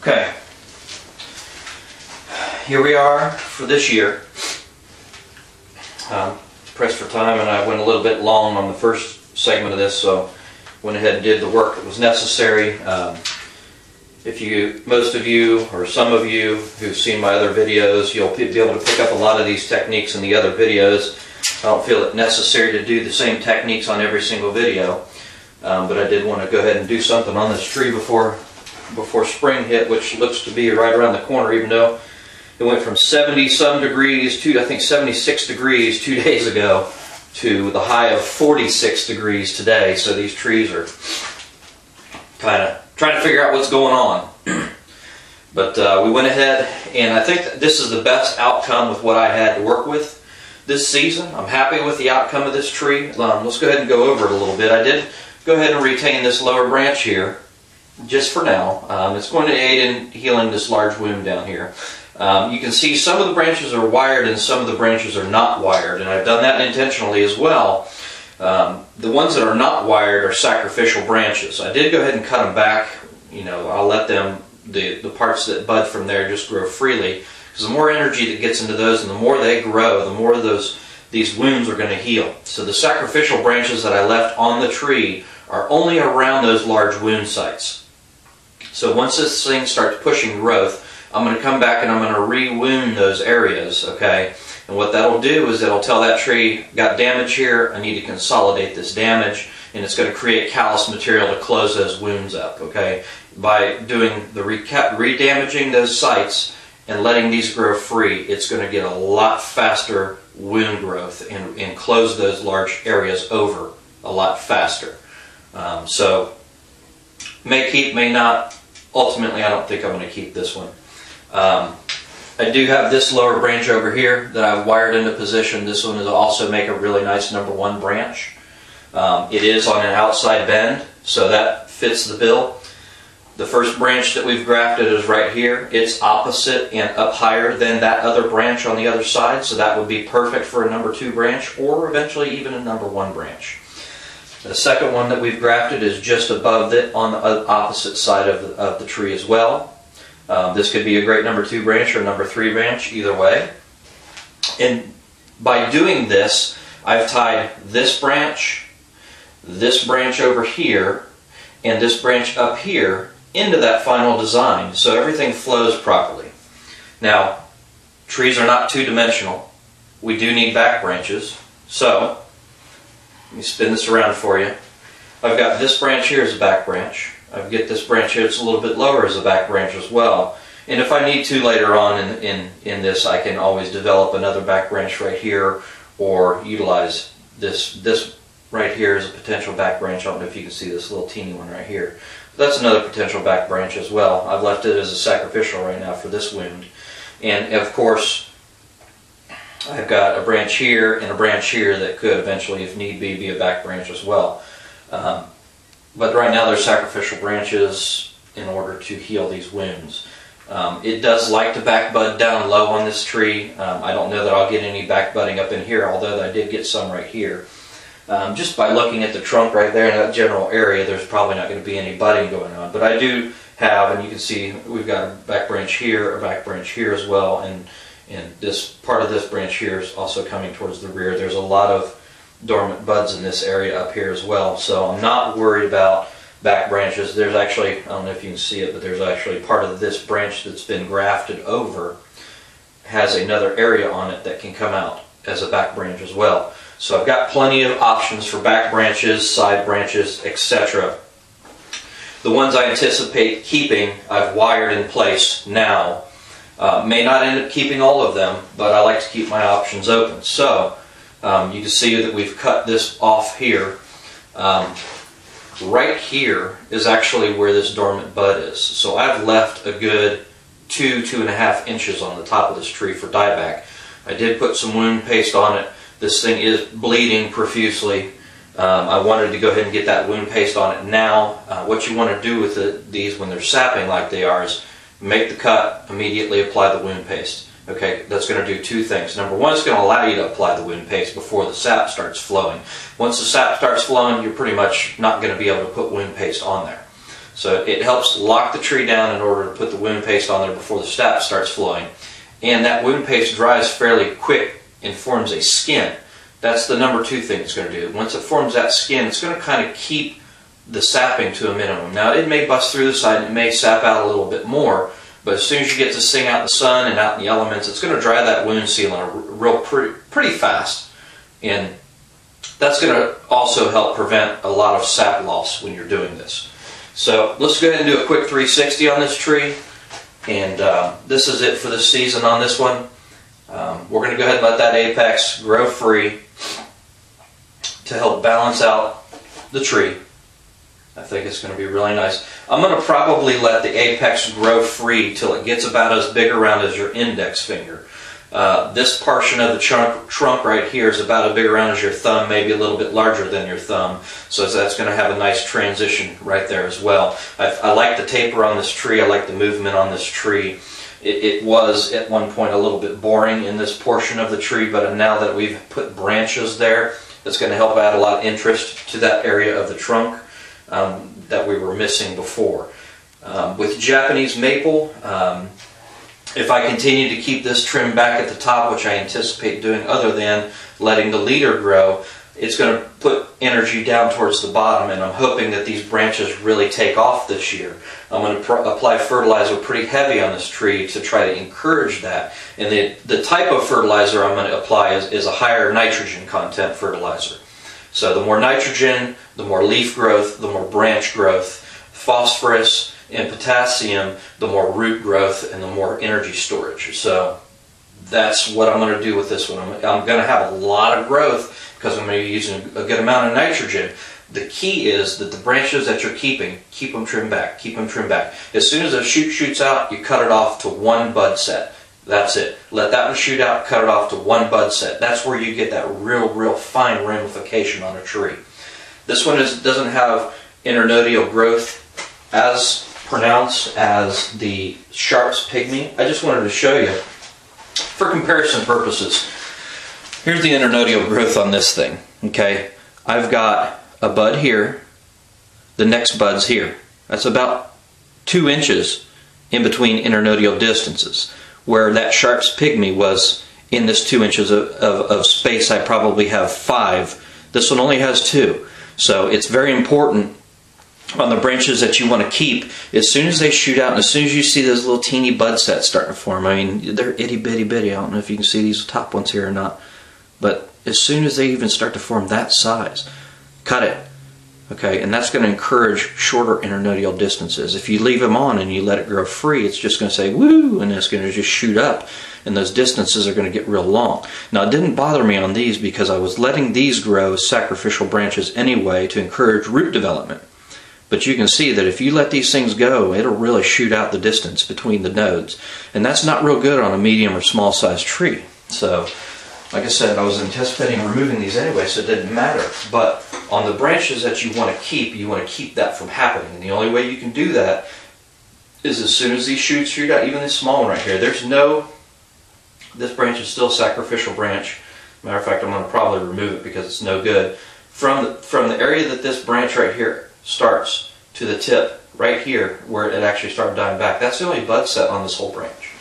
Okay, here we are for this year. Pressed for time, and I went a little bit long on the first segment of this, so went ahead and did the work that was necessary. Most of you, or some of you who've seen my other videos, you'll be able to pick up a lot of these techniques in the other videos. I don't feel it necessary to do the same techniques on every single video, but I did want to go ahead and do something on this tree before spring hit, which looks to be right around the corner, even though it went from 70-some degrees to, I think, 76 degrees 2 days ago to the high of 46 degrees today. So these trees are kind of trying to figure out what's going on. But we went ahead, and I think that this is the best outcome with what I had to work with this season. I'm happy with the outcome of this tree. Let's go ahead and go over it a little bit. I did go ahead and retain this lower branch here, just for now. It's going to aid in healing this large wound down here. You can see some of the branches are wired and some of the branches are not wired, and I've done that intentionally as well. The ones that are not wired are sacrificial branches. I did go ahead and cut them back. You know, I'll let them, the parts that bud from there, just grow freely, because the more energy that gets into those and the more they grow, the more these wounds are going to heal. So the sacrificial branches that I left on the tree are only around those large wound sites. So once this thing starts pushing growth, I'm going to come back and I'm going to re-wound those areas, okay? And what that'll do is it'll tell that tree, got damage here, I need to consolidate this damage, and it's going to create callus material to close those wounds up, okay? By doing the re-damaging those sites and letting these grow free, it's going to get a lot faster wound growth and close those large areas over a lot faster. So, may keep, may not. Ultimately, I don't think I'm going to keep this one. I do have this lower branch over here that I've wired into position. This one will also make a really nice #1 branch. It is on an outside bend, so that fits the bill. The first branch that we've grafted is right here. It's opposite and up higher than that other branch on the other side, so that would be perfect for a #2 branch, or eventually even a #1 branch. The second one that we've grafted is just above it on the opposite side of the tree as well. This could be a great #2 branch or #3 branch, either way. And by doing this, I've tied this branch over here, and this branch up here into that final design, so everything flows properly. Now, trees are not two-dimensional. We do need back branches, so let me spin this around for you. I've got this branch here as a back branch. I get this branch here, it's a little bit lower as a back branch as well. And if I need to later on in this, I can always develop another back branch right here, or utilize this right here as a potential back branch. I don't know if you can see this little teeny one right here. That's another potential back branch as well. I've left it as a sacrificial right now for this wound. And of course, I've got a branch here and a branch here that could eventually, if need be a back branch as well. But right now they're sacrificial branches in order to heal these wounds. It does like to back bud down low on this tree. I don't know that I'll get any back budding up in here, although I did get some right here. Just by looking at the trunk right there in that general area, there's probably not going to be any budding going on. But I do have, and you can see we've got a back branch here, a back branch here as well, and this part of this branch here is also coming towards the rear. There's a lot of dormant buds in this area up here as well, so I'm not worried about back branches. There's actually, I don't know if you can see it, but there's actually part of this branch that's been grafted over has another area on it that can come out as a back branch as well. So I've got plenty of options for back branches, side branches, etc. The ones I anticipate keeping, I've wired in place now. May not end up keeping all of them, but I like to keep my options open. So you can see that we've cut this off here. Right here is actually where this dormant bud is. So I've left a good 2.5 inches on the top of this tree for dieback. I did put some wound paste on it. This thing is bleeding profusely. I wanted to go ahead and get that wound paste on it now. What you want to do with these when they're sapping like they are is make the cut, immediately apply the wound paste. Okay, that's going to do two things. Number one, it's going to allow you to apply the wound paste before the sap starts flowing. Once the sap starts flowing, you're pretty much not going to be able to put wound paste on there. So it helps lock the tree down in order to put the wound paste on there before the sap starts flowing. And that wound paste dries fairly quick and forms a skin. That's the number 2 thing it's going to do. Once it forms that skin, it's going to kind of keep the sapping to a minimum. Now it may bust through the side and it may sap out a little bit more, but as soon as you get this thing out in the sun and out in the elements, it's going to dry that wound sealant pretty fast. And that's going to also help prevent a lot of sap loss when you're doing this. So let's go ahead and do a quick 360 on this tree. And this is it for this season on this one. We're going to go ahead and let that apex grow free to help balance out the tree. I think it's going to be really nice. I'm going to probably let the apex grow free till it gets about as big around as your index finger. This portion of the trunk right here is about as big around as your thumb, maybe a little bit larger than your thumb. So that's going to have a nice transition right there as well. I like the taper on this tree. I like the movement on this tree. It was at one point a little bit boring in this portion of the tree, but now that we've put branches there, it's going to help add a lot of interest to that area of the trunk that we were missing before. With Japanese maple, if I continue to keep this trim back at the top, which I anticipate doing other than letting the leader grow, it's going to put energy down towards the bottom, and I'm hoping that these branches really take off this year. I'm going to apply fertilizer pretty heavy on this tree to try to encourage that. And the type of fertilizer I'm going to apply is a higher nitrogen content fertilizer. So the more nitrogen, the more leaf growth, the more branch growth, phosphorus and potassium, the more root growth and the more energy storage. So that's what I'm going to do with this one. I'm going to have a lot of growth because I'm going to be using a good amount of nitrogen. The key is that the branches that you're keeping, keep them trimmed back, keep them trimmed back. As soon as a shoot shoots out, you cut it off to 1 bud set. That's it. Let that one shoot out, cut it off to 1 bud set. That's where you get that real fine ramification on a tree. This one doesn't have internodial growth as pronounced as the Sharp's Pygmy. I just wanted to show you, for comparison purposes, here's the internodial growth on this thing. Okay, I've got a bud here, the next bud's here. That's about 2 inches in between internodial distances, where that Sharp's Pygmy was in this 2 inches of space. I probably have 5. This one only has 2. So it's very important on the branches that you want to keep, as soon as they shoot out and as soon as you see those little teeny bud sets starting to form. I mean, they're itty bitty bitty. I don't know if you can see these top ones here or not, but as soon as they even start to form that size, cut it. Okay, and that's going to encourage shorter internodial distances. If you leave them on and you let it grow free, it's just going to say woo, and it's going to just shoot up, and those distances are going to get real long. Now, it didn't bother me on these because I was letting these grow as sacrificial branches anyway to encourage root development. But you can see that if you let these things go, it'll really shoot out the distance between the nodes. And that's not real good on a medium or small size tree. So, like I said, I was anticipating removing these anyway, so it didn't matter. But on the branches that you want to keep that from happening. And the only way you can do that is as soon as these shoots shoot out, even this small one right here, this branch is still a sacrificial branch. Matter of fact, I'm going to probably remove it because it's no good. From the area that this branch right here starts to the tip right here where it actually started dying back, that's the only bud set on this whole branch.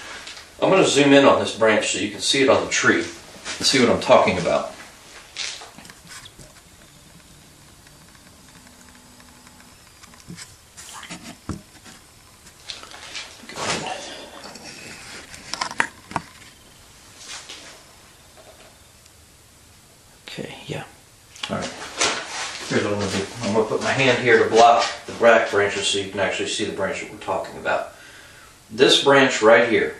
I'm going to zoom in on this branch so you can see it on the tree and see what I'm talking about. Okay, yeah. All right. Here's what I'm going to do. I'm going to put my hand here to block the back branches so you can actually see the branch that we're talking about. This branch right here,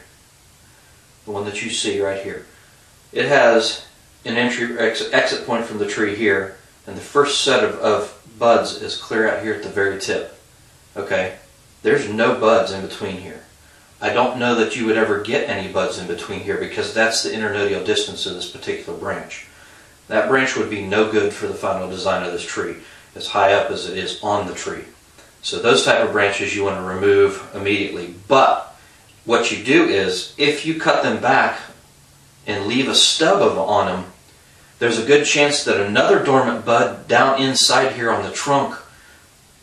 the one that you see right here, it has an exit point from the tree here, and the first set of buds is clear out here at the very tip. Okay? There's no buds in between here. I don't know that you would ever get any buds in between here because that's the internodial distance of this particular branch. That branch would be no good for the final design of this tree, as high up as it is on the tree. So those type of branches you want to remove immediately. But what you do is, if you cut them back and leave a stub on them, there's a good chance that another dormant bud down inside here on the trunk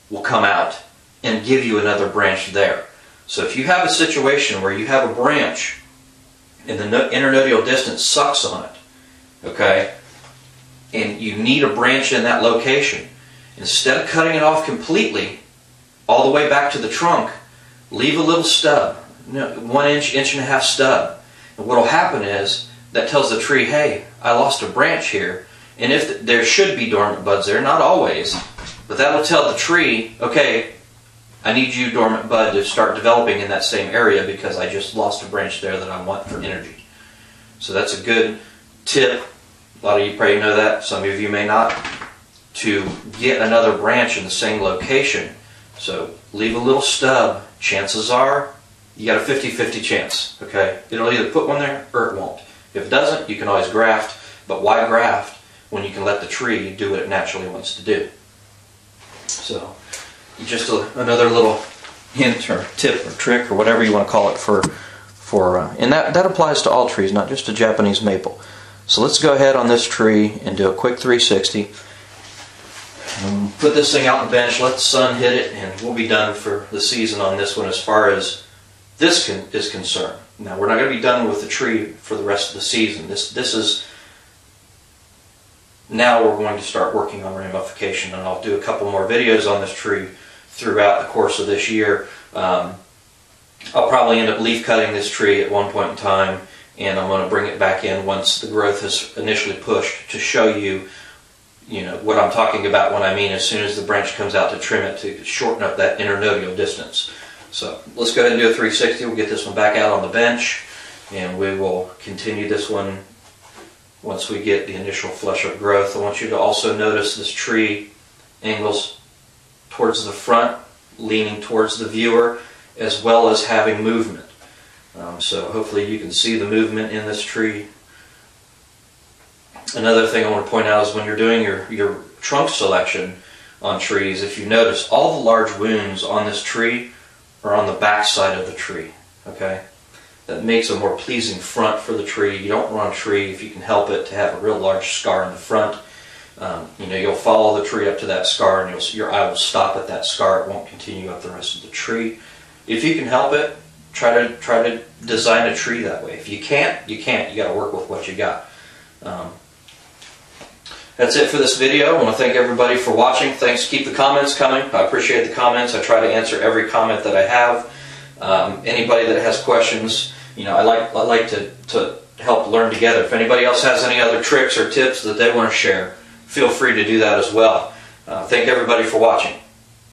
will come out. and give you another branch there. So if you have a situation where you have a branch and the internodal distance sucks on it, okay, and you need a branch in that location, instead of cutting it off completely all the way back to the trunk, leave a little stub, 1 inch, inch and a half stub. And what will happen is that tells the tree, hey, I lost a branch here. And if there should be dormant buds there, not always, but that will tell the tree, okay, I need you, dormant bud, to start developing in that same area because I just lost a branch there that I want for energy. So that's a good tip. A lot of you probably know that, some of you may not, to get another branch in the same location. So leave a little stub. Chances are you got a 50-50 chance. Okay, it'll either put one there or it won't. If it doesn't, you can always graft, but why graft when you can let the tree do what it naturally wants to do? So just another little hint or tip or trick or whatever you want to call it and that applies to all trees, not just to Japanese maple. So let's go ahead on this tree and do a quick 360. Put this thing out on the bench, let the sun hit it, and we'll be done for the season on this one as far as this is concerned. Now, we're not going to be done with the tree for the rest of the season. This is, now we're going to start working on ramification, and I'll do a couple more videos on this tree throughout the course of this year. I'll probably end up leaf cutting this tree at one point in time, and I'm going to bring it back in once the growth has initially pushed to show you, what I'm talking about when I mean as soon as the branch comes out to trim it to shorten up that internodal distance. So let's go ahead and do a 360. We'll get this one back out on the bench, and we will continue this one once we get the initial flush up growth. I want you to also notice this tree angles towards the front, leaning towards the viewer, as well as having movement. So hopefully you can see the movement in this tree. Another thing I want to point out is when you're doing your trunk selection on trees, if you notice, all the large wounds on this tree are on the back side of the tree. Okay, that makes a more pleasing front for the tree. You don't want a tree, if you can help it, to have a real large scar in the front. You'll follow the tree up to that scar, and your eye will stop at that scar. It won't continue up the rest of the tree. If you can help it, try to design a tree that way. If you can't, you can't. You got to work with what you got. That's it for this video. I want to thank everybody for watching. Thanks. Keep the comments coming. I appreciate the comments. I try to answer every comment that I have. Anybody that has questions, I like to help learn together. If anybody else has any other tricks or tips that they want to share, feel free to do that as well. Thank everybody for watching.